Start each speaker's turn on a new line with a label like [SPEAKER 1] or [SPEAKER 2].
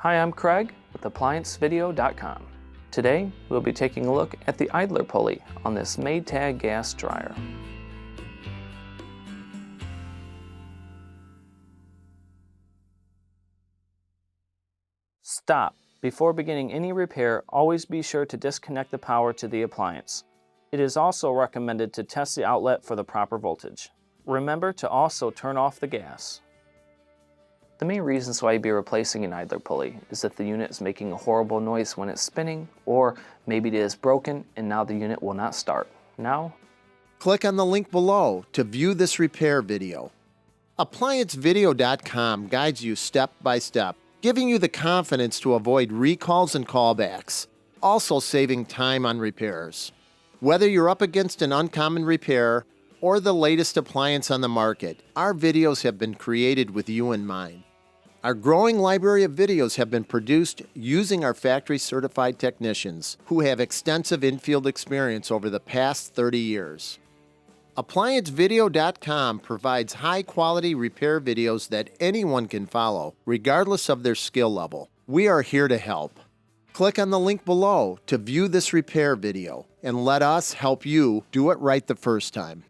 [SPEAKER 1] Hi, I'm Craig with ApplianceVideo.com. Today, we'll be taking a look at the idler pulley on this Maytag gas dryer. Stop. Before beginning any repair, always be sure to disconnect the power to the appliance. It is also recommended to test the outlet for the proper voltage. Remember to also turn off the gas. The main reasons why you'd be replacing an idler pulley is if the unit is making a horrible noise when it's spinning, or maybe it is broken and now the unit will not start. Now,
[SPEAKER 2] click on the link below to view this repair video. ApplianceVideo.com guides you step by step, giving you the confidence to avoid recalls and callbacks, also saving time on repairs. Whether you're up against an uncommon repair or the latest appliance on the market, our videos have been created with you in mind. Our growing library of videos have been produced using our factory-certified technicians who have extensive infield experience over the past 30 years. ApplianceVideo.com provides high-quality repair videos that anyone can follow, regardless of their skill level. We are here to help. Click on the link below to view this repair video and let us help you do it right the first time.